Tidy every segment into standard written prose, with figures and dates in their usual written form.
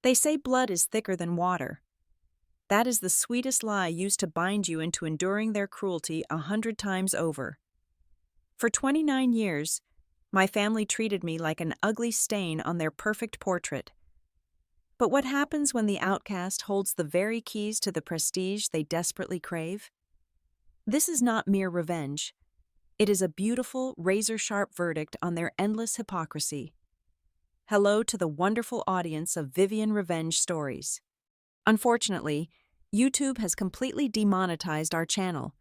They say blood is thicker than water. That is the sweetest lie used to bind you into enduring their cruelty 100 times over. For 29 years, my family treated me like an ugly stain on their perfect portrait. But what happens when the outcast holds the very keys to the prestige they desperately crave? This is not mere revenge. It is a beautiful, razor-sharp verdict on their endless hypocrisy. Hello to the wonderful audience of Vivian Revenge Stories. Unfortunately, YouTube has completely demonetized our channel,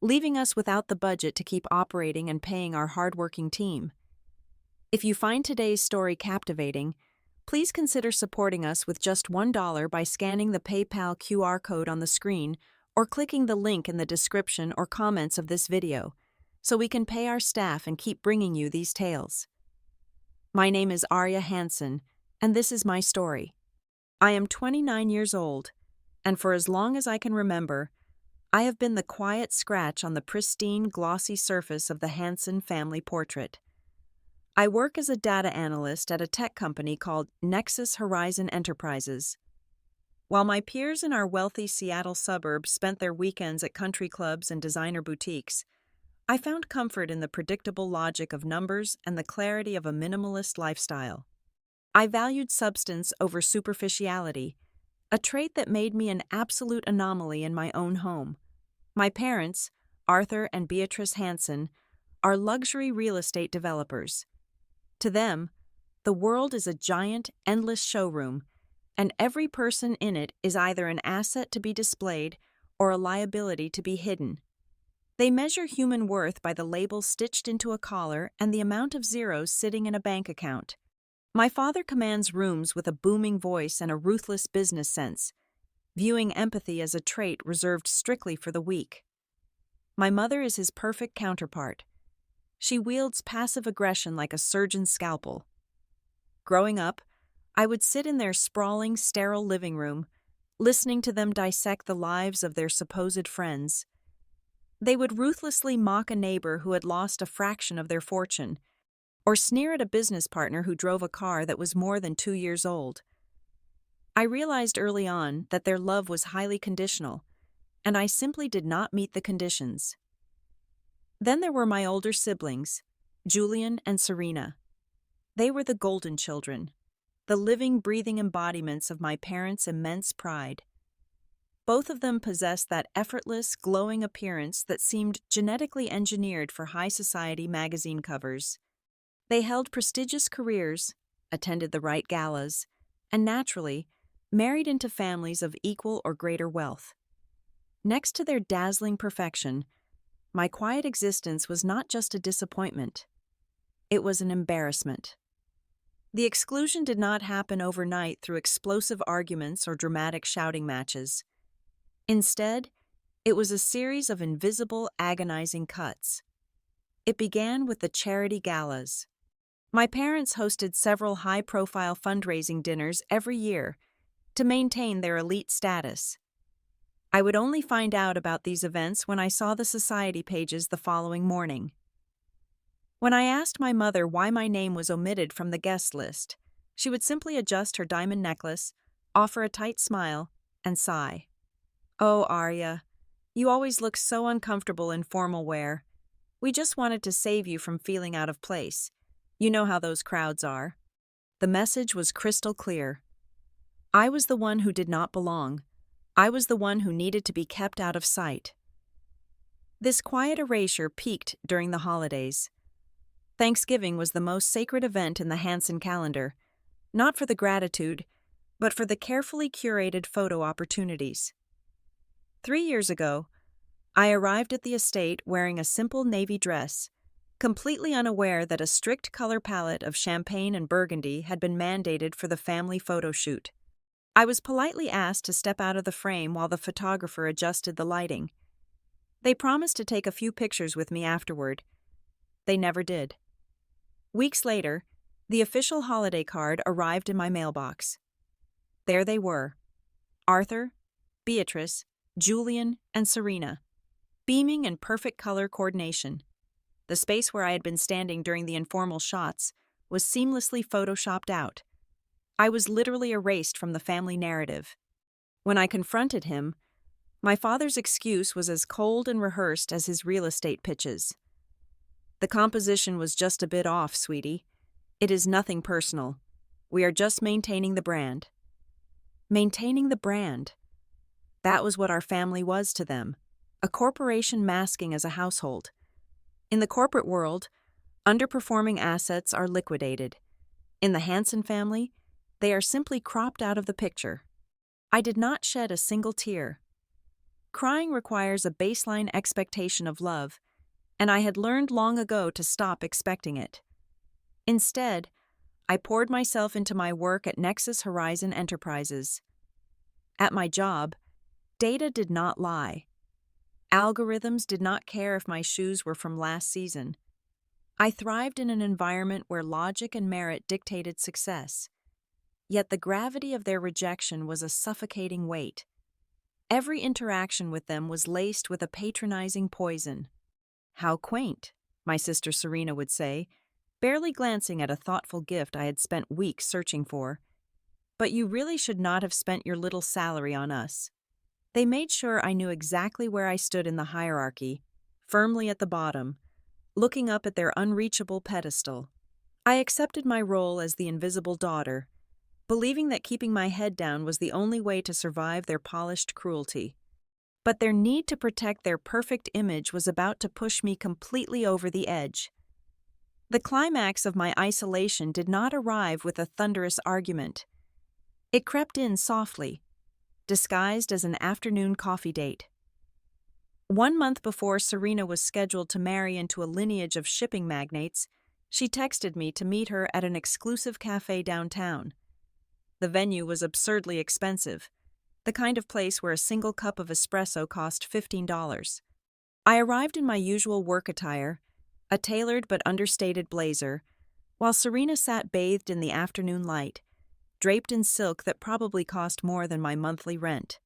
leaving us without the budget to keep operating and paying our hardworking team. If you find today's story captivating, please consider supporting us with just $1 by scanning the PayPal QR code on the screen or clicking the link in the description or comments of this video, so we can pay our staff and keep bringing you these tales. My name is Arya Hansen, and this is my story. I am 29 years old, and for as long as I can remember, I have been the quiet scratch on the pristine, glossy surface of the Hansen family portrait. I work as a data analyst at a tech company called Nexus Horizon Enterprises. While my peers in our wealthy Seattle suburbs spent their weekends at country clubs and designer boutiques, I found comfort in the predictable logic of numbers and the clarity of a minimalist lifestyle. I valued substance over superficiality, a trait that made me an absolute anomaly in my own home. My parents, Arthur and Beatrice Hansen, are luxury real estate developers. To them, the world is a giant, endless showroom, and every person in it is either an asset to be displayed or a liability to be hidden. They measure human worth by the label stitched into a collar and the amount of zeros sitting in a bank account. My father commands rooms with a booming voice and a ruthless business sense, viewing empathy as a trait reserved strictly for the weak. My mother is his perfect counterpart. She wields passive aggression like a surgeon's scalpel. Growing up, I would sit in their sprawling, sterile living room, listening to them dissect the lives of their supposed friends. They would ruthlessly mock a neighbor who had lost a fraction of their fortune, or sneer at a business partner who drove a car that was more than 2 years old. I realized early on that their love was highly conditional, and I simply did not meet the conditions. Then there were my older siblings, Julian and Serena. They were the golden children, the living, breathing embodiments of my parents' immense pride. Both of them possessed that effortless, glowing appearance that seemed genetically engineered for high society magazine covers. They held prestigious careers, attended the right galas, and naturally, married into families of equal or greater wealth. Next to their dazzling perfection, my quiet existence was not just a disappointment. It was an embarrassment. The exclusion did not happen overnight through explosive arguments or dramatic shouting matches. Instead, it was a series of invisible, agonizing cuts. It began with the charity galas. My parents hosted several high-profile fundraising dinners every year to maintain their elite status. I would only find out about these events when I saw the society pages the following morning. When I asked my mother why my name was omitted from the guest list, she would simply adjust her diamond necklace, offer a tight smile, and sigh. "Oh, Arya, you always look so uncomfortable in formal wear. We just wanted to save you from feeling out of place. You know how those crowds are." The message was crystal clear. I was the one who did not belong. I was the one who needed to be kept out of sight. This quiet erasure peaked during the holidays. Thanksgiving was the most sacred event in the Hansen calendar, not for the gratitude, but for the carefully curated photo opportunities. 3 years ago, I arrived at the estate wearing a simple navy dress, completely unaware that a strict color palette of champagne and burgundy had been mandated for the family photo shoot. I was politely asked to step out of the frame while the photographer adjusted the lighting. They promised to take a few pictures with me afterward. They never did. Weeks later, the official holiday card arrived in my mailbox. There they were: Arthur, Beatrice, Julian, and Serena, beaming in perfect color coordination. The space where I had been standing during the informal shots was seamlessly photoshopped out. I was literally erased from the family narrative. When I confronted him, my father's excuse was as cold and rehearsed as his real estate pitches. The composition was just a bit off, sweetie. It is nothing personal. We are just maintaining the brand. Maintaining the brand. That was what our family was to them, a corporation masking as a household. In the corporate world, underperforming assets are liquidated. In the Hanson family, they are simply cropped out of the picture. I did not shed a single tear. Crying requires a baseline expectation of love, and I had learned long ago to stop expecting it. Instead, I poured myself into my work at Nexus Horizon Enterprises. At my job, data did not lie. Algorithms did not care if my shoes were from last season. I thrived in an environment where logic and merit dictated success. Yet the gravity of their rejection was a suffocating weight. Every interaction with them was laced with a patronizing poison. "How quaint," my sister Serena would say, barely glancing at a thoughtful gift I had spent weeks searching for. "But you really should not have spent your little salary on us." They made sure I knew exactly where I stood in the hierarchy, firmly at the bottom, looking up at their unreachable pedestal. I accepted my role as the invisible daughter, believing that keeping my head down was the only way to survive their polished cruelty. But their need to protect their perfect image was about to push me completely over the edge. The climax of my isolation did not arrive with a thunderous argument. It crept in softly, disguised as an afternoon coffee date. 1 month before Serena was scheduled to marry into a lineage of shipping magnates, she texted me to meet her at an exclusive cafe downtown. The venue was absurdly expensive, the kind of place where a single cup of espresso cost $15. I arrived in my usual work attire, a tailored but understated blazer, while Serena sat bathed in the afternoon light, draped in silk that probably cost more than my monthly rent.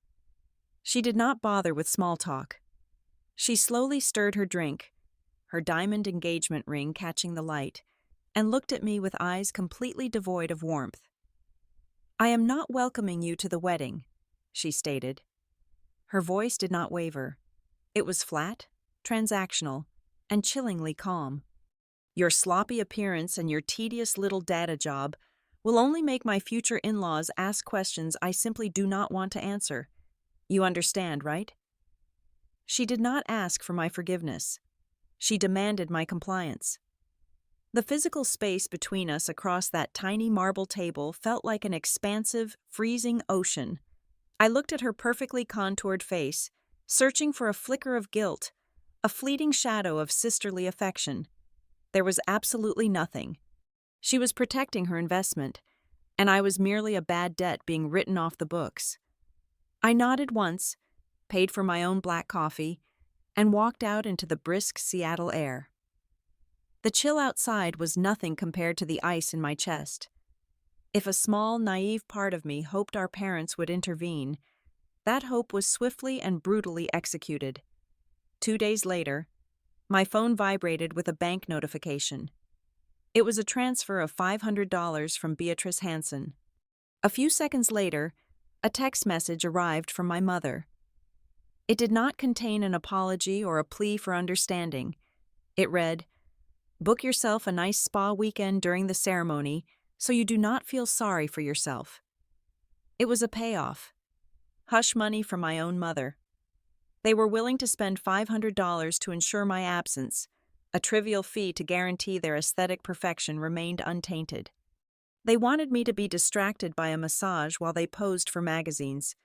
She did not bother with small talk. She slowly stirred her drink, her diamond engagement ring catching the light, and looked at me with eyes completely devoid of warmth. "I am not welcoming you to the wedding," she stated. Her voice did not waver. It was flat, transactional, and chillingly calm. "Your sloppy appearance and your tedious little data job will only make my future in-laws ask questions I simply do not want to answer. You understand, right?" She did not ask for my forgiveness. She demanded my compliance. The physical space between us across that tiny marble table felt like an expansive, freezing ocean. I looked at her perfectly contoured face, searching for a flicker of guilt, a fleeting shadow of sisterly affection. There was absolutely nothing. She was protecting her investment, and I was merely a bad debt being written off the books. I nodded once, paid for my own black coffee, and walked out into the brisk Seattle air. The chill outside was nothing compared to the ice in my chest. If a small, naive part of me hoped our parents would intervene, that hope was swiftly and brutally executed. 2 days later, my phone vibrated with a bank notification. It was a transfer of $500 from Beatrice Hanson. A few seconds later, a text message arrived from my mother. It did not contain an apology or a plea for understanding. It read, "Book yourself a nice spa weekend during the ceremony so you do not feel sorry for yourself." It was a payoff. Hush money from my own mother. They were willing to spend $500 to ensure my absence. A trivial fee to guarantee their aesthetic perfection remained untainted. They wanted me to be distracted by a massage while they posed for magazines,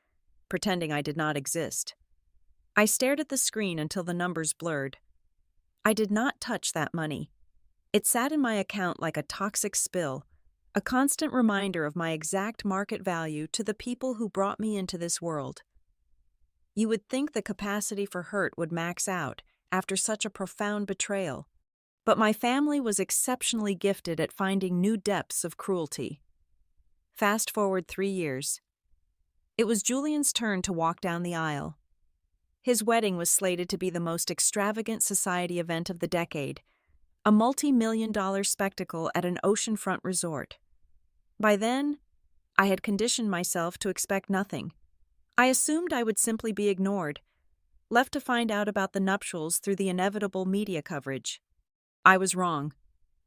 pretending I did not exist. I stared at the screen until the numbers blurred. I did not touch that money. It sat in my account like a toxic spill, a constant reminder of my exact market value to the people who brought me into this world. You would think the capacity for hurt would max out after such a profound betrayal, but my family was exceptionally gifted at finding new depths of cruelty. Fast forward 3 years. It was Julian's turn to walk down the aisle. His wedding was slated to be the most extravagant society event of the decade, a multi-million-dollar spectacle at an oceanfront resort. By then, I had conditioned myself to expect nothing. I assumed I would simply be ignored, left to find out about the nuptials through the inevitable media coverage. I was wrong.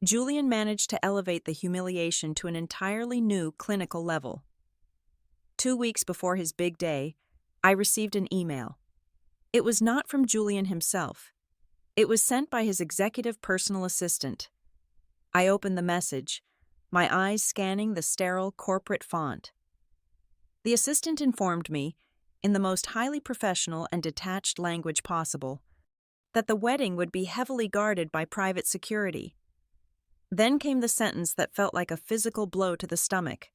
Julian managed to elevate the humiliation to an entirely new clinical level. 2 weeks before his big day, I received an email. It was not from Julian himself. It was sent by his executive personal assistant. I opened the message, my eyes scanning the sterile corporate font. The assistant informed me, in the most highly professional and detached language possible, that the wedding would be heavily guarded by private security. Then came the sentence that felt like a physical blow to the stomach.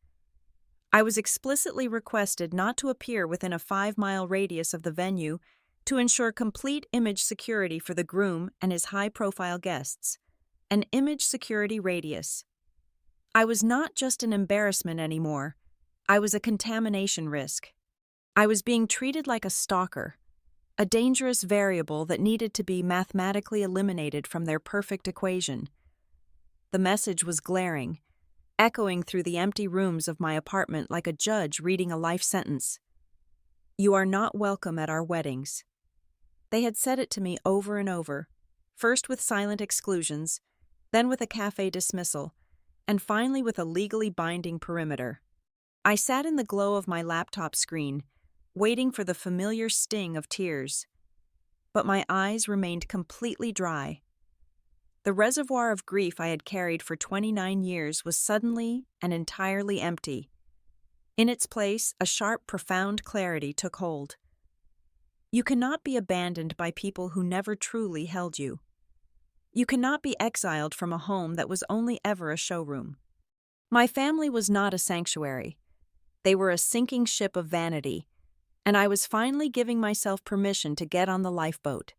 I was explicitly requested not to appear within a 5-mile radius of the venue to ensure complete image security for the groom and his high-profile guests. An image security radius. I was not just an embarrassment anymore. I was a contamination risk. I was being treated like a stalker, a dangerous variable that needed to be mathematically eliminated from their perfect equation. The message was glaring, echoing through the empty rooms of my apartment like a judge reading a life sentence. You are not welcome at our weddings. They had said it to me over and over, first with silent exclusions, then with a cafe dismissal, and finally with a legally binding perimeter. I sat in the glow of my laptop screen, waiting for the familiar sting of tears. But my eyes remained completely dry. The reservoir of grief I had carried for 29 years was suddenly and entirely empty. In its place, a sharp, profound clarity took hold. You cannot be abandoned by people who never truly held you. You cannot be exiled from a home that was only ever a showroom. My family was not a sanctuary. They were a sinking ship of vanity, and I was finally giving myself permission to get on the lifeboat.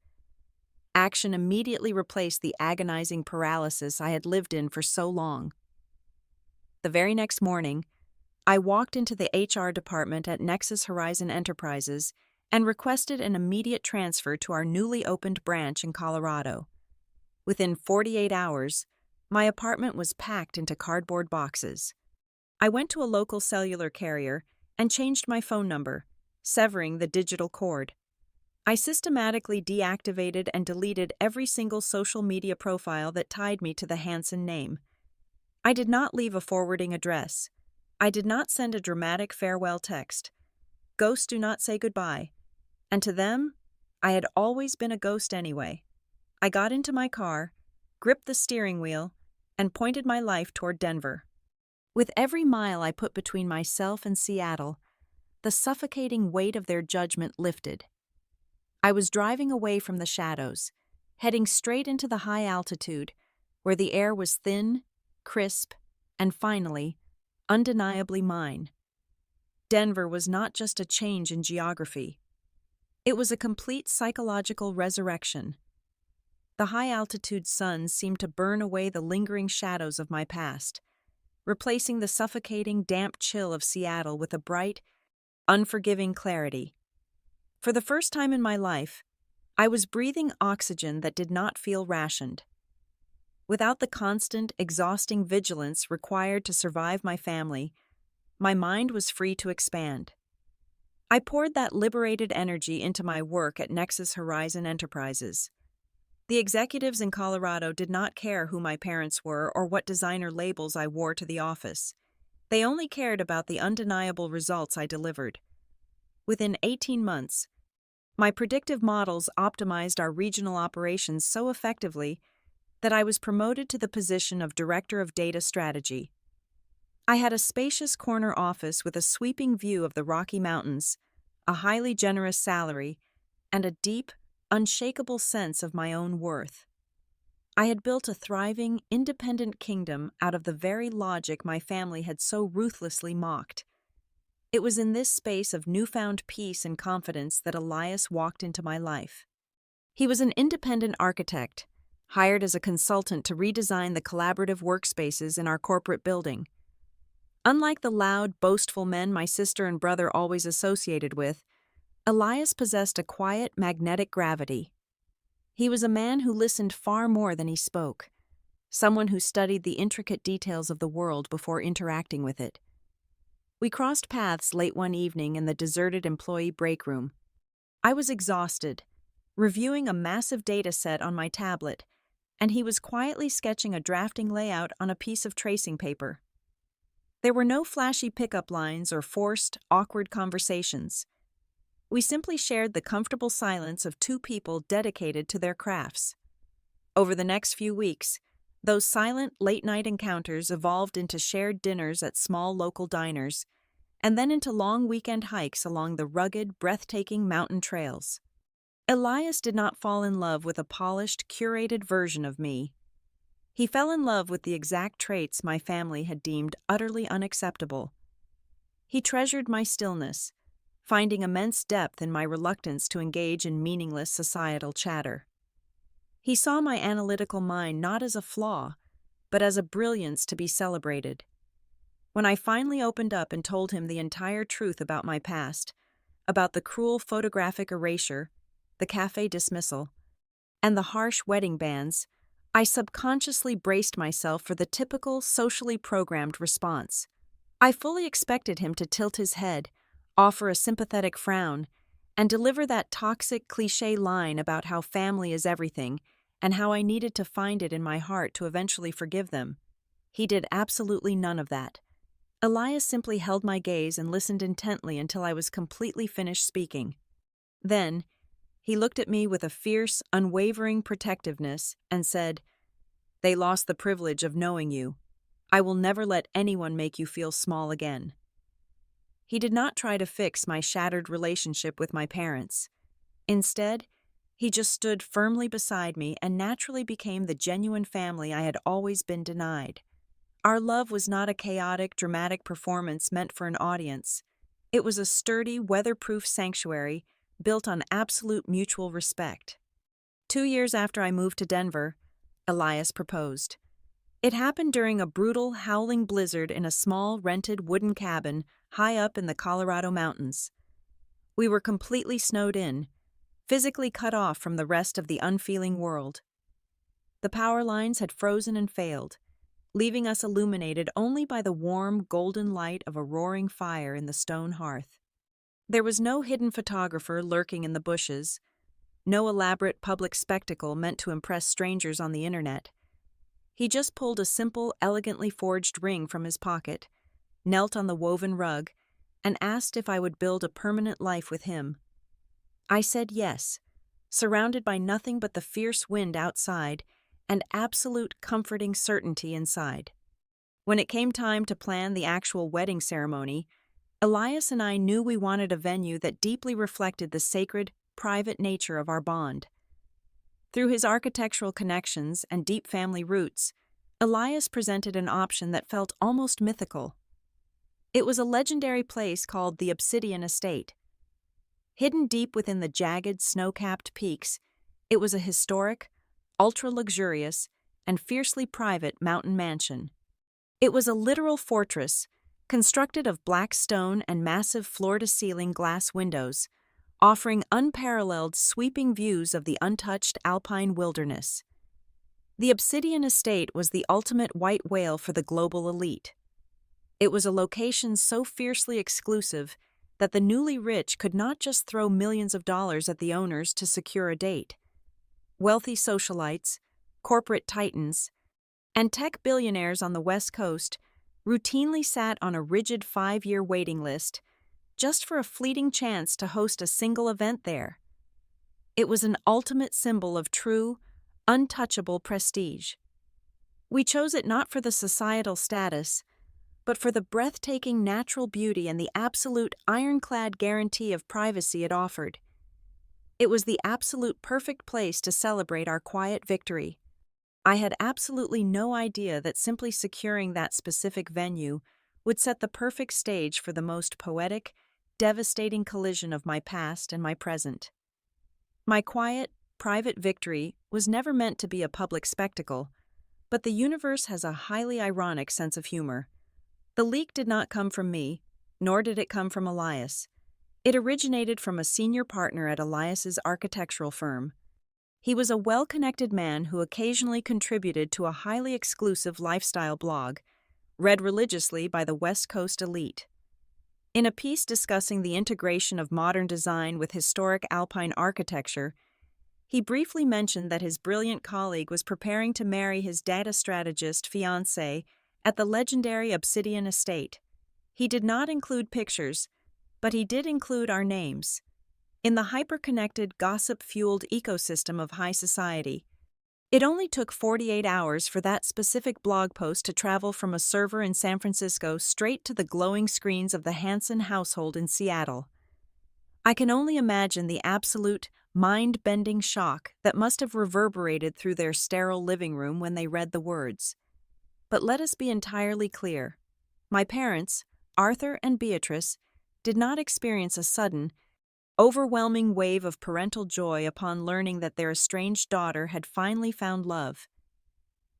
Action immediately replaced the agonizing paralysis I had lived in for so long. The very next morning, I walked into the HR department at Nexus Horizon Enterprises and requested an immediate transfer to our newly opened branch in Colorado. Within 48 hours, my apartment was packed into cardboard boxes. I went to a local cellular carrier and changed my phone number, severing the digital cord. I systematically deactivated and deleted every single social media profile that tied me to the Hansen name. I did not leave a forwarding address. I did not send a dramatic farewell text. Ghosts do not say goodbye. And to them, I had always been a ghost anyway. I got into my car, gripped the steering wheel, and pointed my life toward Denver. With every mile I put between myself and Seattle, the suffocating weight of their judgment lifted. I was driving away from the shadows, heading straight into the high altitude, where the air was thin, crisp, and finally, undeniably mine. Denver was not just a change in geography. It was a complete psychological resurrection. The high-altitude sun seemed to burn away the lingering shadows of my past, replacing the suffocating, damp chill of Seattle with a bright, unforgiving clarity. For the first time in my life, I was breathing oxygen that did not feel rationed. Without the constant, exhausting vigilance required to survive my family, my mind was free to expand. I poured that liberated energy into my work at Nexus Horizon Enterprises. The executives in Colorado did not care who my parents were or what designer labels I wore to the office. They only cared about the undeniable results I delivered. Within 18 months, my predictive models optimized our regional operations so effectively that I was promoted to the position of Director of Data Strategy. I had a spacious corner office with a sweeping view of the Rocky Mountains, a highly generous salary, and a deep, unshakable sense of my own worth. I had built a thriving, independent kingdom out of the very logic my family had so ruthlessly mocked. It was in this space of newfound peace and confidence that Elias walked into my life. He was an independent architect, hired as a consultant to redesign the collaborative workspaces in our corporate building. Unlike the loud, boastful men my sister and brother always associated with, Elias possessed a quiet, magnetic gravity. He was a man who listened far more than he spoke, someone who studied the intricate details of the world before interacting with it. We crossed paths late one evening in the deserted employee break room. I was exhausted, reviewing a massive data set on my tablet, and he was quietly sketching a drafting layout on a piece of tracing paper. There were no flashy pickup lines or forced, awkward conversations. We simply shared the comfortable silence of two people dedicated to their crafts. Over the next few weeks, those silent, late-night encounters evolved into shared dinners at small local diners, and then into long weekend hikes along the rugged, breathtaking mountain trails. Elias did not fall in love with a polished, curated version of me. He fell in love with the exact traits my family had deemed utterly unacceptable. He treasured my stillness, finding immense depth in my reluctance to engage in meaningless societal chatter. He saw my analytical mind not as a flaw, but as a brilliance to be celebrated. When I finally opened up and told him the entire truth about my past, about the cruel photographic erasure, the cafe dismissal, and the harsh wedding bans, I subconsciously braced myself for the typical socially programmed response. I fully expected him to tilt his head, offer a sympathetic frown, and deliver that toxic cliché line about how family is everything and how I needed to find it in my heart to eventually forgive them. He did absolutely none of that. Elias simply held my gaze and listened intently until I was completely finished speaking. Then, he looked at me with a fierce, unwavering protectiveness and said, "They lost the privilege of knowing you. I will never let anyone make you feel small again." He did not try to fix my shattered relationship with my parents. Instead, he just stood firmly beside me and naturally became the genuine family I had always been denied. Our love was not a chaotic, dramatic performance meant for an audience. It was a sturdy, weatherproof sanctuary built on absolute mutual respect. 2 years after I moved to Denver, Elias proposed. It happened during a brutal, howling blizzard in a small, rented wooden cabin high up in the Colorado mountains. We were completely snowed in, physically cut off from the rest of the unfeeling world. The power lines had frozen and failed, leaving us illuminated only by the warm, golden light of a roaring fire in the stone hearth. There was no hidden photographer lurking in the bushes, no elaborate public spectacle meant to impress strangers on the internet. He just pulled a simple, elegantly forged ring from his pocket, knelt on the woven rug, and asked if I would build a permanent life with him. I said yes, surrounded by nothing but the fierce wind outside and absolute comforting certainty inside. When it came time to plan the actual wedding ceremony, Elias and I knew we wanted a venue that deeply reflected the sacred, private nature of our bond. Through his architectural connections and deep family roots, Elias presented an option that felt almost mythical. It was a legendary place called the Obsidian Estate. Hidden deep within the jagged, snow-capped peaks, it was a historic, ultra-luxurious, and fiercely private mountain mansion. It was a literal fortress, constructed of black stone and massive floor-to-ceiling glass windows, offering unparalleled sweeping views of the untouched alpine wilderness. The Obsidian Estate was the ultimate white whale for the global elite. It was a location so fiercely exclusive that the newly rich could not just throw millions of dollars at the owners to secure a date. Wealthy socialites, corporate titans, and tech billionaires on the West Coast routinely sat on a rigid 5-year waiting list just for a fleeting chance to host a single event there. It was an ultimate symbol of true, untouchable prestige. We chose it not for the societal status, but for the breathtaking natural beauty and the absolute ironclad guarantee of privacy it offered. It was the absolute perfect place to celebrate our quiet victory. I had absolutely no idea that simply securing that specific venue would set the perfect stage for the most poetic, devastating collision of my past and my present. My quiet, private victory was never meant to be a public spectacle, but the universe has a highly ironic sense of humor. The leak did not come from me, nor did it come from Elias. It originated from a senior partner at Elias's architectural firm. He was a well-connected man who occasionally contributed to a highly exclusive lifestyle blog, read religiously by the West Coast elite. In a piece discussing the integration of modern design with historic Alpine architecture, he briefly mentioned that his brilliant colleague was preparing to marry his data strategist fiancée at the legendary Obsidian Estate. He did not include pictures, but he did include our names. In the hyper-connected, gossip-fueled ecosystem of high society, it only took 48 hours for that specific blog post to travel from a server in San Francisco straight to the glowing screens of the Hansen household in Seattle. I can only imagine the absolute, mind-bending shock that must have reverberated through their sterile living room when they read the words. But let us be entirely clear. My parents, Arthur and Beatrice, did not experience a sudden, overwhelming wave of parental joy upon learning that their estranged daughter had finally found love.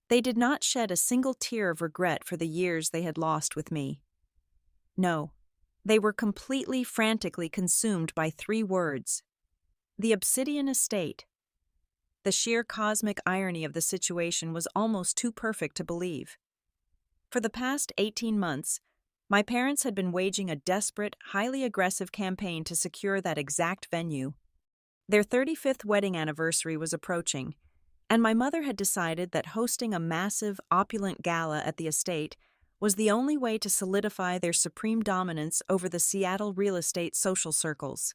They did not shed a single tear of regret for the years they had lost with me. No, they were completely, frantically consumed by 3 words: the Obsidian Estate. The sheer cosmic irony of the situation was almost too perfect to believe. For the past 18 months, my parents had been waging a desperate, highly aggressive campaign to secure that exact venue. Their 35th wedding anniversary was approaching, and my mother had decided that hosting a massive, opulent gala at the estate was the only way to solidify their supreme dominance over the Seattle real estate social circles.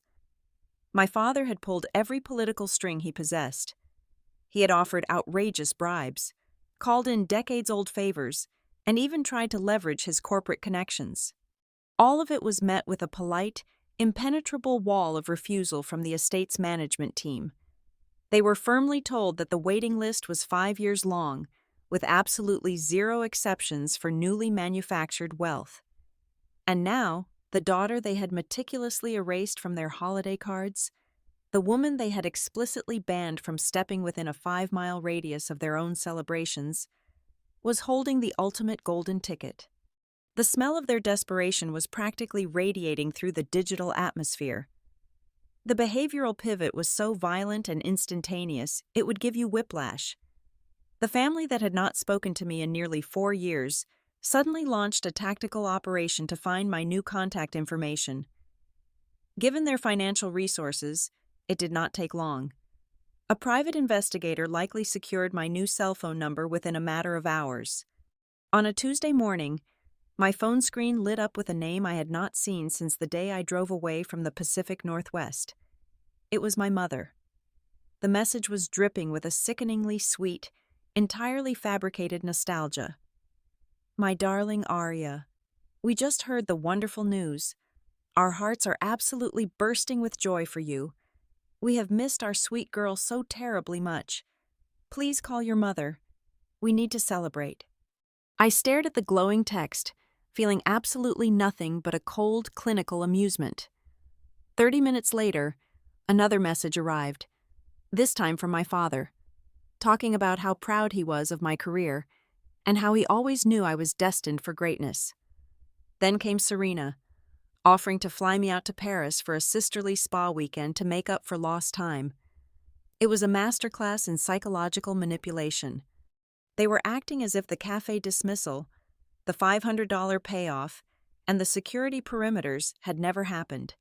My father had pulled every political string he possessed. He had offered outrageous bribes, called in decades-old favors, and even tried to leverage his corporate connections. All of it was met with a polite, impenetrable wall of refusal from the estate's management team. They were firmly told that the waiting list was 5 years long, with absolutely 0 exceptions for newly manufactured wealth. And now, the daughter they had meticulously erased from their holiday cards, the woman they had explicitly banned from stepping within a 5-mile radius of their own celebrations, was holding the ultimate golden ticket. The smell of their desperation was practically radiating through the digital atmosphere. The behavioral pivot was so violent and instantaneous, it would give you whiplash. The family that had not spoken to me in nearly 4 years suddenly launched a tactical operation to find my new contact information. Given their financial resources, it did not take long. A private investigator likely secured my new cell phone number within a matter of hours. On a Tuesday morning, my phone screen lit up with a name I had not seen since the day I drove away from the Pacific Northwest. It was my mother. The message was dripping with a sickeningly sweet, entirely fabricated nostalgia. My darling Arya, we just heard the wonderful news. Our hearts are absolutely bursting with joy for you. We have missed our sweet girl so terribly much. Please call your mother. We need to celebrate. I stared at the glowing text, feeling absolutely nothing but a cold, clinical amusement. 30 minutes later, another message arrived, this time from my father, talking about how proud he was of my career and how he always knew I was destined for greatness. Then came Serena, offering to fly me out to Paris for a sisterly spa weekend to make up for lost time. It was a masterclass in psychological manipulation. They were acting as if the cafe dismissal, the $500 payoff, and the security perimeters had never happened.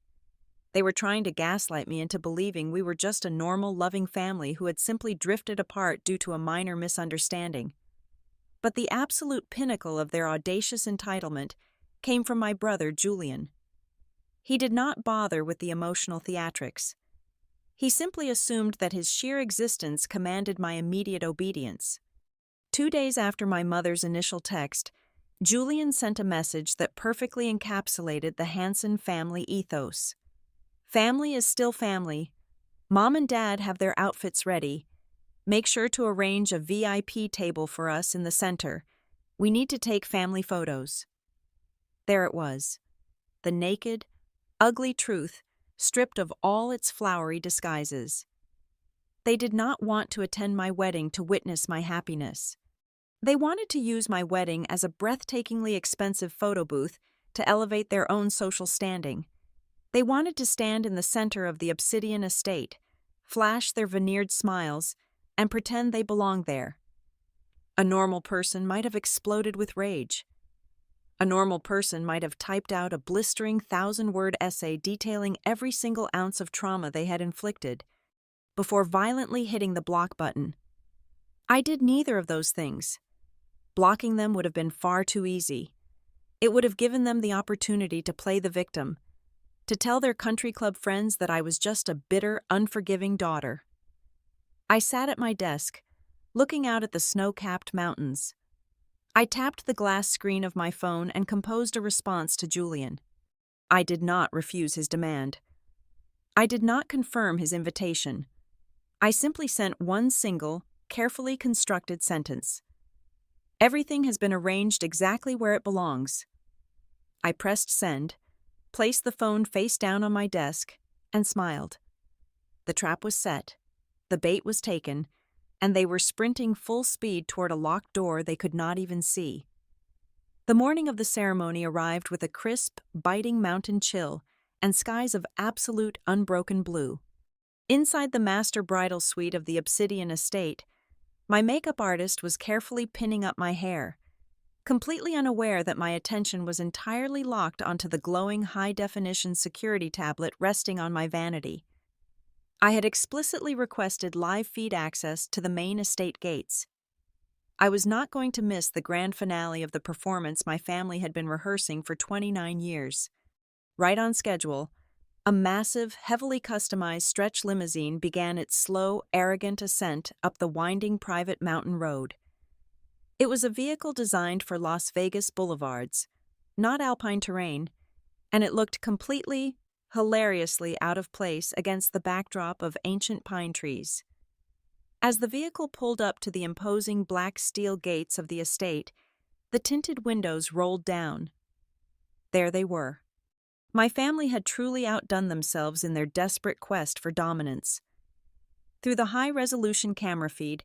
They were trying to gaslight me into believing we were just a normal, loving family who had simply drifted apart due to a minor misunderstanding. But the absolute pinnacle of their audacious entitlement came from my brother, Julian. He did not bother with the emotional theatrics. He simply assumed that his sheer existence commanded my immediate obedience. 2 days after my mother's initial text, Julian sent a message that perfectly encapsulated the Hansen family ethos. Family is still family. Mom and Dad have their outfits ready. Make sure to arrange a VIP table for us in the center. We need to take family photos. There it was, the naked, ugly truth, stripped of all its flowery disguises. They did not want to attend my wedding to witness my happiness. They wanted to use my wedding as a breathtakingly expensive photo booth to elevate their own social standing. They wanted to stand in the center of the Obsidian Estate, flash their veneered smiles, and pretend they belonged there. A normal person might have exploded with rage. A normal person might have typed out a blistering 1,000-word essay detailing every single ounce of trauma they had inflicted before violently hitting the block button. I did neither of those things. Blocking them would have been far too easy. It would have given them the opportunity to play the victim, to tell their country club friends that I was just a bitter, unforgiving daughter. I sat at my desk, looking out at the snow-capped mountains. I tapped the glass screen of my phone and composed a response to Julian. I did not refuse his demand. I did not confirm his invitation. I simply sent one single, carefully constructed sentence. Everything has been arranged exactly where it belongs. I pressed send, placed the phone face down on my desk, and smiled. The trap was set, the bait was taken, and they were sprinting full speed toward a locked door they could not even see. The morning of the ceremony arrived with a crisp, biting mountain chill and skies of absolute unbroken blue. Inside the master bridal suite of the Obsidian Estate, my makeup artist was carefully pinning up my hair, completely unaware that my attention was entirely locked onto the glowing high-definition security tablet resting on my vanity. I had explicitly requested live feed access to the main estate gates. I was not going to miss the grand finale of the performance my family had been rehearsing for 29 years. Right on schedule, a massive, heavily customized stretch limousine began its slow, arrogant ascent up the winding private mountain road. It was a vehicle designed for Las Vegas boulevards, not alpine terrain, and it looked completely, hilariously out of place against the backdrop of ancient pine trees. As the vehicle pulled up to the imposing black steel gates of the estate, the tinted windows rolled down. There they were. My family had truly outdone themselves in their desperate quest for dominance. Through the high-resolution camera feed,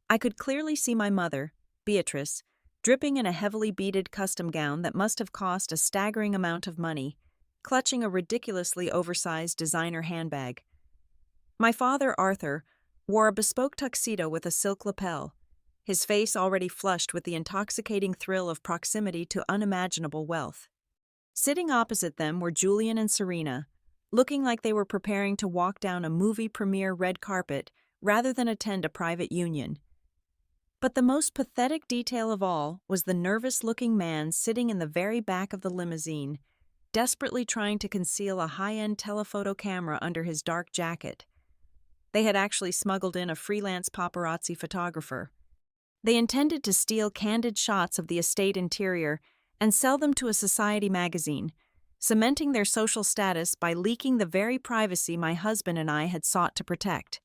I could clearly see my mother, Beatrice, dripping in a heavily beaded custom gown that must have cost a staggering amount of money, clutching a ridiculously oversized designer handbag. My father, Arthur, wore a bespoke tuxedo with a silk lapel, his face already flushed with the intoxicating thrill of proximity to unimaginable wealth. Sitting opposite them were Julian and Serena, looking like they were preparing to walk down a movie premiere red carpet rather than attend a private union. But the most pathetic detail of all was the nervous-looking man sitting in the very back of the limousine, desperately trying to conceal a high-end telephoto camera under his dark jacket. They had actually smuggled in a freelance paparazzi photographer. They intended to steal candid shots of the estate interior and sell them to a society magazine, cementing their social status by leaking the very privacy my husband and I had sought to protect.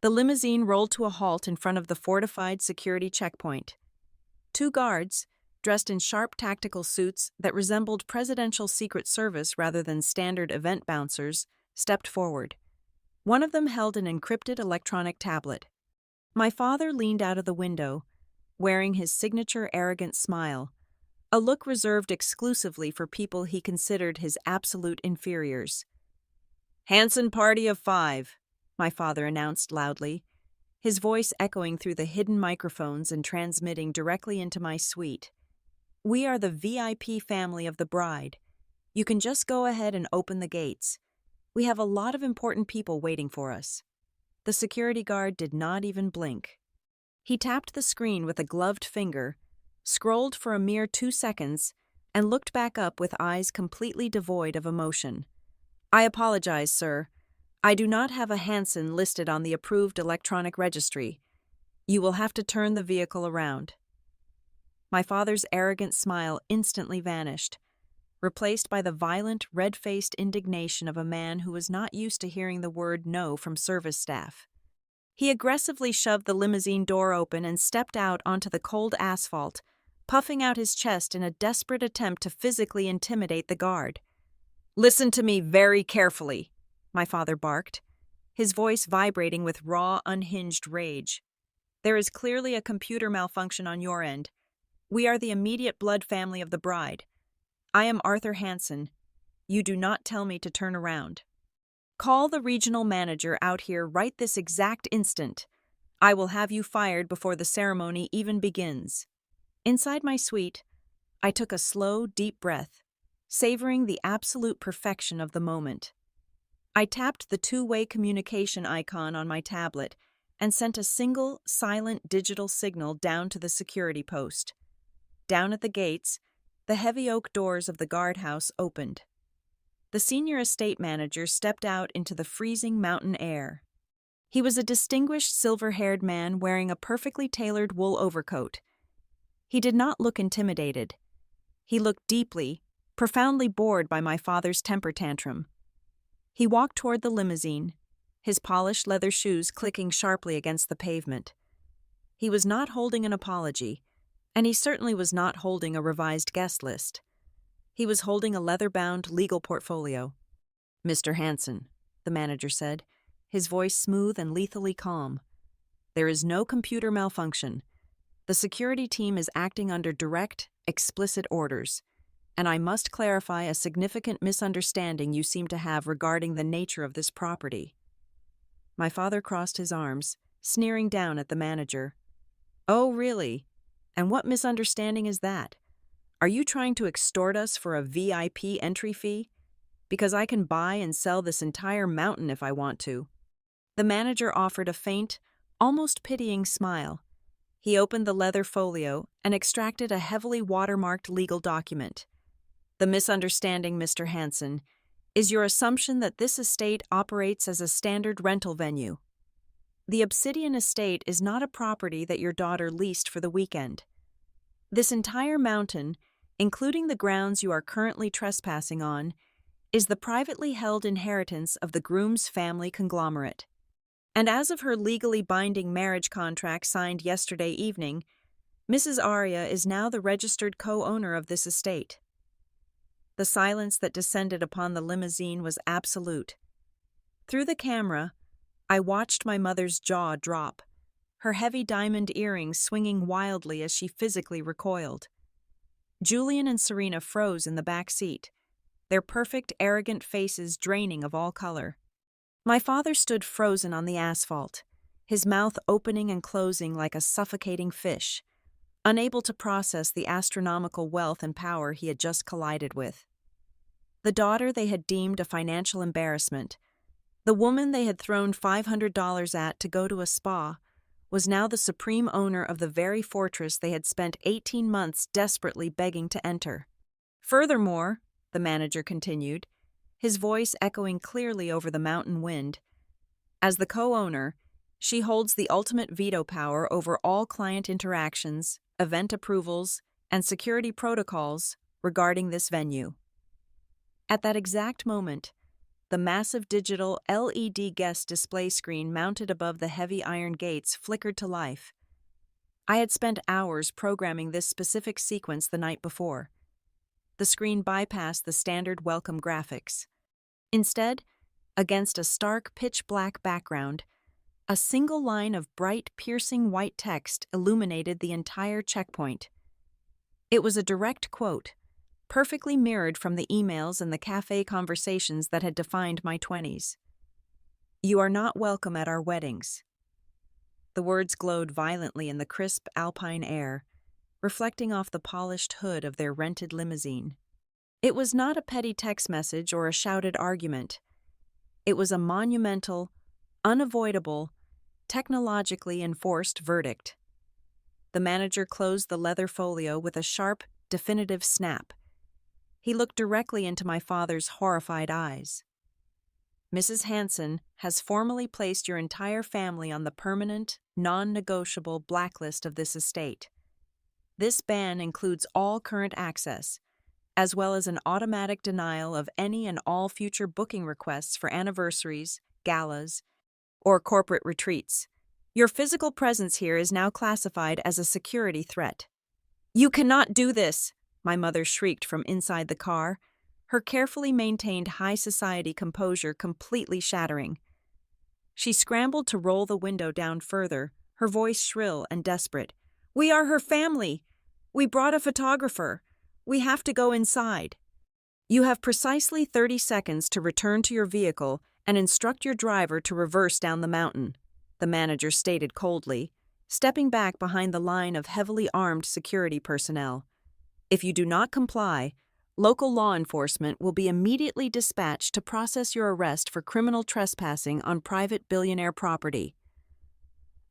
The limousine rolled to a halt in front of the fortified security checkpoint. Two guards, dressed in sharp tactical suits that resembled presidential Secret Service rather than standard event bouncers, stepped forward. One of them held an encrypted electronic tablet. My father leaned out of the window, wearing his signature arrogant smile, a look reserved exclusively for people he considered his absolute inferiors. "Hanson party of 5, my father announced loudly, his voice echoing through the hidden microphones and transmitting directly into my suite. "We are the VIP family of the bride. You can just go ahead and open the gates. We have a lot of important people waiting for us." The security guard did not even blink. He tapped the screen with a gloved finger, scrolled for a mere 2 seconds, and looked back up with eyes completely devoid of emotion. "I apologize, sir. I do not have a Hanson listed on the approved electronic registry. You will have to turn the vehicle around." My father's arrogant smile instantly vanished, replaced by the violent, red-faced indignation of a man who was not used to hearing the word no from service staff. He aggressively shoved the limousine door open and stepped out onto the cold asphalt, puffing out his chest in a desperate attempt to physically intimidate the guard. "Listen to me very carefully," my father barked, his voice vibrating with raw, unhinged rage. "There is clearly a computer malfunction on your end. We are the immediate blood family of the bride. I am Arthur Hanson. You do not tell me to turn around. Call the regional manager out here right this exact instant. I will have you fired before the ceremony even begins." Inside my suite, I took a slow, deep breath, savoring the absolute perfection of the moment. I tapped the two-way communication icon on my tablet and sent a single, silent digital signal down to the security post. Down at the gates, the heavy oak doors of the guardhouse opened. The senior estate manager stepped out into the freezing mountain air. He was a distinguished silver-haired man wearing a perfectly tailored wool overcoat. He did not look intimidated. He looked deeply, profoundly bored by my father's temper tantrum. He walked toward the limousine, his polished leather shoes clicking sharply against the pavement. He was not holding an apology, and he certainly was not holding a revised guest list. He was holding a leather-bound legal portfolio. "Mr. Hansen," the manager said, his voice smooth and lethally calm. "There is no computer malfunction. The security team is acting under direct, explicit orders, and I must clarify a significant misunderstanding you seem to have regarding the nature of this property." My father crossed his arms, sneering down at the manager. "Oh, really? And what misunderstanding is that? Are you trying to extort us for a VIP entry fee? Because I can buy and sell this entire mountain if I want to." The manager offered a faint, almost pitying smile. He opened the leather folio and extracted a heavily watermarked legal document. "The misunderstanding, Mr. Hansen, is your assumption that this estate operates as a standard rental venue. The Obsidian Estate is not a property that your daughter leased for the weekend. This entire mountain, including the grounds you are currently trespassing on, is the privately held inheritance of the groom's family conglomerate. And as of her legally binding marriage contract signed yesterday evening, Mrs. Arya is now the registered co-owner of this estate." The silence that descended upon the limousine was absolute. Through the camera, I watched my mother's jaw drop, her heavy diamond earrings swinging wildly as she physically recoiled. Julian and Serena froze in the back seat, their perfect, arrogant faces draining of all color. My father stood frozen on the asphalt, his mouth opening and closing like a suffocating fish, unable to process the astronomical wealth and power he had just collided with. The daughter they had deemed a financial embarrassment, the woman they had thrown $500 at to go to a spa, was now the supreme owner of the very fortress they had spent 18 months desperately begging to enter. "Furthermore," the manager continued, his voice echoing clearly over the mountain wind, "as the co-owner, she holds the ultimate veto power over all client interactions, event approvals, and security protocols regarding this venue." At that exact moment, the massive digital LED guest display screen mounted above the heavy iron gates flickered to life. I had spent hours programming this specific sequence the night before. The screen bypassed the standard welcome graphics. Instead, against a stark pitch-black background, a single line of bright, piercing white text illuminated the entire checkpoint. It was a direct quote, perfectly mirrored from the emails and the cafe conversations that had defined my 20s. "You are not welcome at our weddings." The words glowed violently in the crisp alpine air, reflecting off the polished hood of their rented limousine. It was not a petty text message or a shouted argument. It was a monumental, unavoidable, technologically enforced verdict. The manager closed the leather folio with a sharp, definitive snap. He looked directly into my father's horrified eyes. "Mrs. Hansen has formally placed your entire family on the permanent, non-negotiable blacklist of this estate. This ban includes all current access, as well as an automatic denial of any and all future booking requests for anniversaries, galas, or corporate retreats. Your physical presence here is now classified as a security threat." "You cannot do this!" my mother shrieked from inside the car, her carefully maintained high society composure completely shattering. She scrambled to roll the window down further, her voice shrill and desperate. "We are her family! We brought a photographer! We have to go inside." "You have precisely 30 seconds to return to your vehicle and instruct your driver to reverse down the mountain," the manager stated coldly, stepping back behind the line of heavily armed security personnel. If you do not comply, local law enforcement will be immediately dispatched to process your arrest for criminal trespassing on private billionaire property.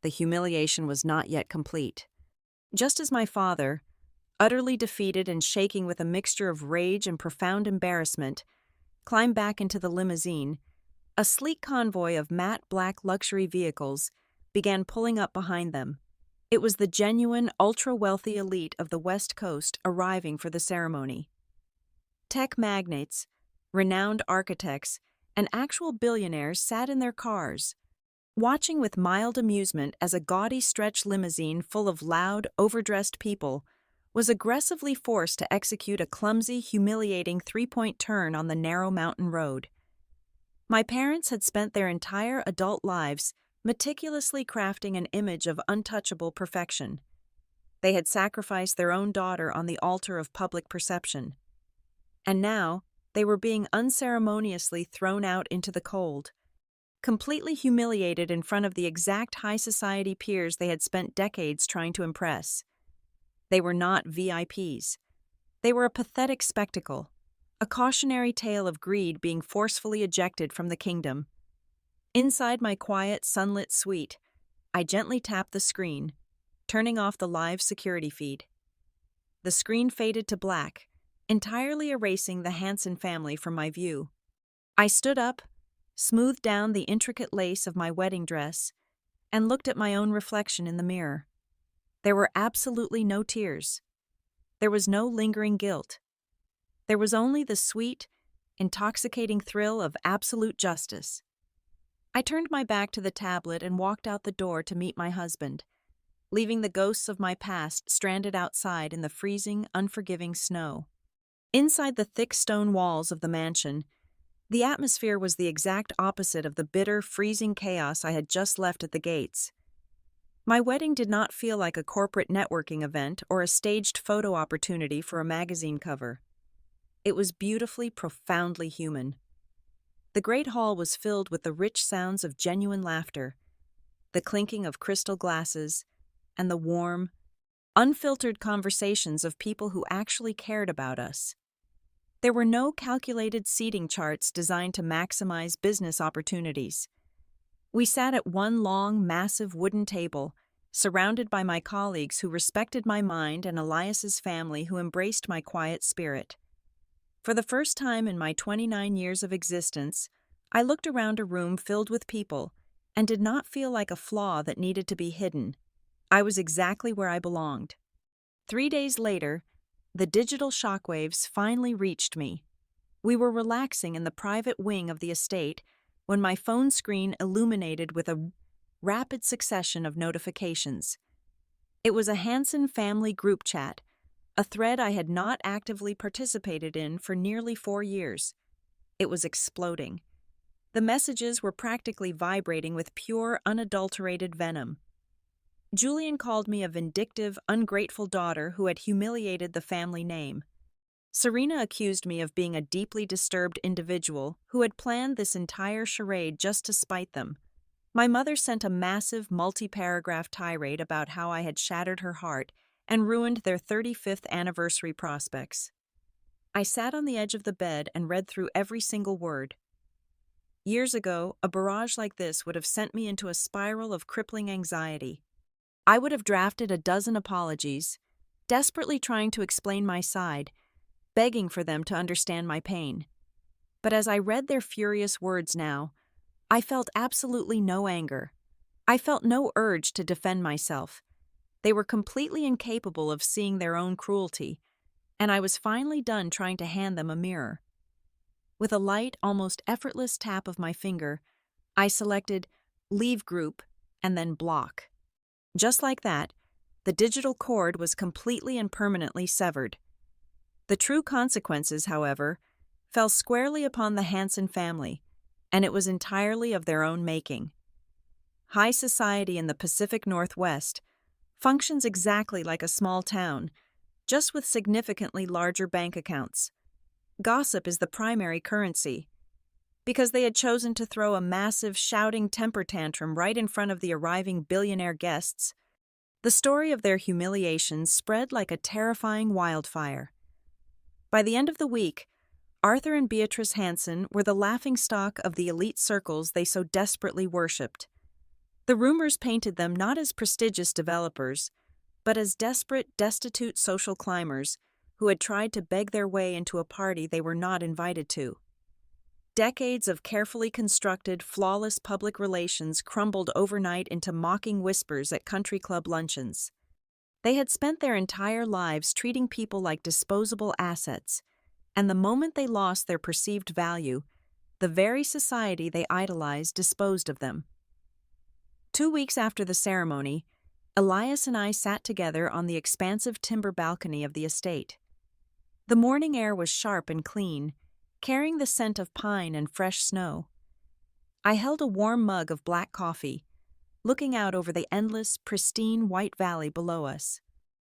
The humiliation was not yet complete. Just as my father, utterly defeated and shaking with a mixture of rage and profound embarrassment, climbed back into the limousine, a sleek convoy of matte black luxury vehicles began pulling up behind them. It was the genuine, ultra-wealthy elite of the West Coast arriving for the ceremony. Tech magnates, renowned architects, and actual billionaires sat in their cars, watching with mild amusement as a gaudy stretch limousine full of loud, overdressed people was aggressively forced to execute a clumsy, humiliating three-point turn on the narrow mountain road. My parents had spent their entire adult lives meticulously crafting an image of untouchable perfection. They had sacrificed their own daughter on the altar of public perception. And now, they were being unceremoniously thrown out into the cold, completely humiliated in front of the exact high society peers they had spent decades trying to impress. They were not VIPs. They were a pathetic spectacle, a cautionary tale of greed being forcefully ejected from the kingdom. Inside my quiet, sunlit suite, I gently tapped the screen, turning off the live security feed. The screen faded to black, entirely erasing the Hanson family from my view. I stood up, smoothed down the intricate lace of my wedding dress, and looked at my own reflection in the mirror. There were absolutely no tears. There was no lingering guilt. There was only the sweet, intoxicating thrill of absolute justice. I turned my back to the tablet and walked out the door to meet my husband, leaving the ghosts of my past stranded outside in the freezing, unforgiving snow. Inside the thick stone walls of the mansion, the atmosphere was the exact opposite of the bitter, freezing chaos I had just left at the gates. My wedding did not feel like a corporate networking event or a staged photo opportunity for a magazine cover. It was beautifully, profoundly human. The great hall was filled with the rich sounds of genuine laughter, the clinking of crystal glasses, and the warm, unfiltered conversations of people who actually cared about us. There were no calculated seating charts designed to maximize business opportunities. We sat at one long, massive wooden table, surrounded by my colleagues who respected my mind and Elias's family who embraced my quiet spirit. For the first time in my 29 years of existence, I looked around a room filled with people and did not feel like a flaw that needed to be hidden. I was exactly where I belonged. 3 days later, the digital shockwaves finally reached me. We were relaxing in the private wing of the estate when my phone screen illuminated with a rapid succession of notifications. It was a Hanson family group chat, a thread I had not actively participated in for nearly 4 years. It was exploding. The messages were practically vibrating with pure, unadulterated venom. Julian called me a vindictive, ungrateful daughter who had humiliated the family name. Serena accused me of being a deeply disturbed individual who had planned this entire charade just to spite them. My mother sent a massive, multi-paragraph tirade about how I had shattered her heart and ruined their 35th anniversary prospects. I sat on the edge of the bed and read through every single word. Years ago, a barrage like this would have sent me into a spiral of crippling anxiety. I would have drafted a dozen apologies, desperately trying to explain my side, begging for them to understand my pain. But as I read their furious words now, I felt absolutely no anger. I felt no urge to defend myself. They were completely incapable of seeing their own cruelty, and I was finally done trying to hand them a mirror. With a light, almost effortless tap of my finger, I selected Leave Group and then Block. Just like that, the digital cord was completely and permanently severed. The true consequences, however, fell squarely upon the Hanson family, and it was entirely of their own making. High society in the Pacific Northwest functions exactly like a small town, just with significantly larger bank accounts. Gossip is the primary currency. Because they had chosen to throw a massive, shouting temper tantrum right in front of the arriving billionaire guests, The story of their humiliation spread like a terrifying wildfire. By the end of the week, Arthur and Beatrice Hansen were the laughingstock of the elite circles they so desperately worshipped. The rumors painted them not as prestigious developers, but as desperate, destitute social climbers who had tried to beg their way into a party they were not invited to. Decades of carefully constructed, flawless public relations crumbled overnight into mocking whispers at country club luncheons. They had spent their entire lives treating people like disposable assets, and the moment they lost their perceived value, the very society they idolized disposed of them. 2 weeks after the ceremony, Elias and I sat together on the expansive timber balcony of the estate. The morning air was sharp and clean, carrying the scent of pine and fresh snow. I held a warm mug of black coffee, looking out over the endless, pristine white valley below us.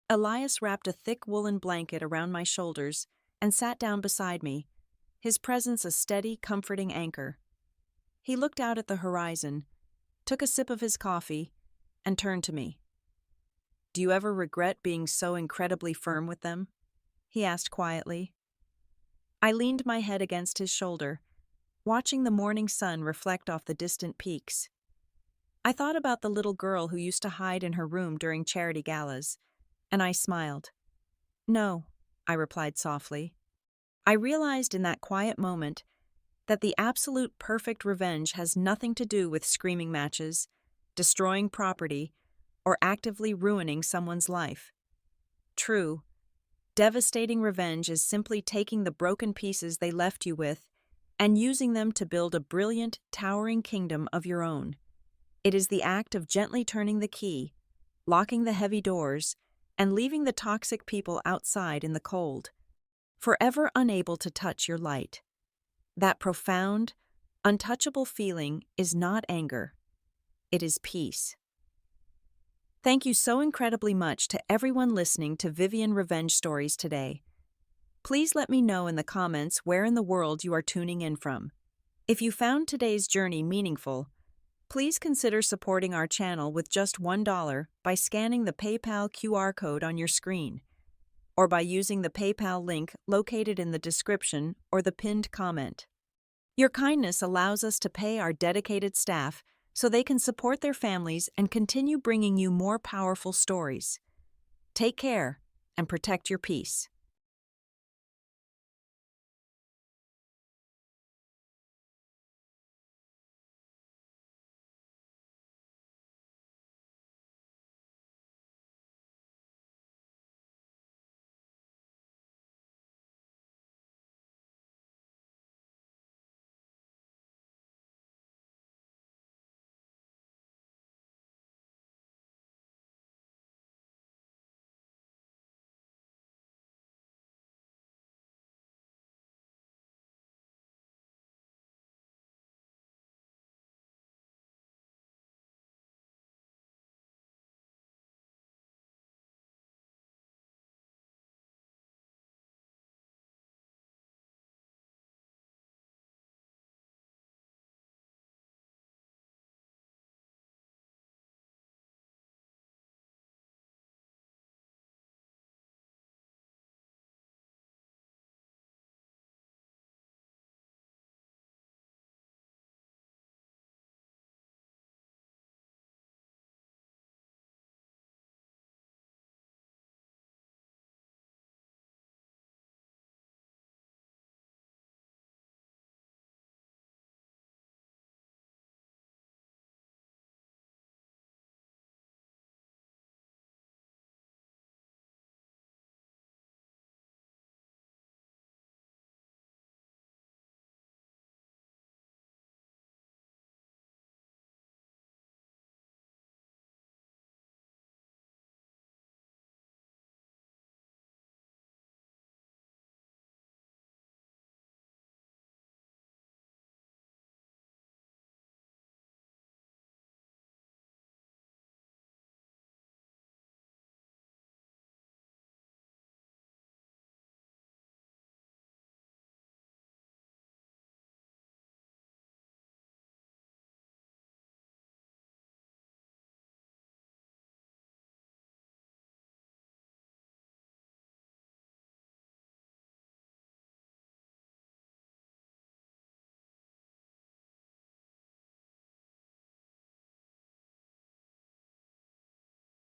Elias wrapped a thick woolen blanket around my shoulders and sat down beside me, his presence a steady, comforting anchor. He looked out at the horizon, took a sip of his coffee, and turned to me. "Do you ever regret being so incredibly firm with them?" he asked quietly. I leaned my head against his shoulder, watching the morning sun reflect off the distant peaks. I thought about the little girl who used to hide in her room during charity galas, and I smiled. "No," I replied softly. I realized in that quiet moment that the absolute perfect revenge has nothing to do with screaming matches, destroying property, or actively ruining someone's life. True, devastating revenge is simply taking the broken pieces they left you with and using them to build a brilliant, towering kingdom of your own. It is the act of gently turning the key, locking the heavy doors, and leaving the toxic people outside in the cold, forever unable to touch your light. That profound, untouchable feeling is not anger. It is peace. Thank you so incredibly much to everyone listening to Vivian Revenge Stories today. Please let me know in the comments where in the world you are tuning in from. If you found today's journey meaningful, please consider supporting our channel with just $1 by scanning the PayPal QR code on your screen, or by using the PayPal link located in the description or the pinned comment. Your kindness allows us to pay our dedicated staff so they can support their families and continue bringing you more powerful stories. Take care and protect your peace.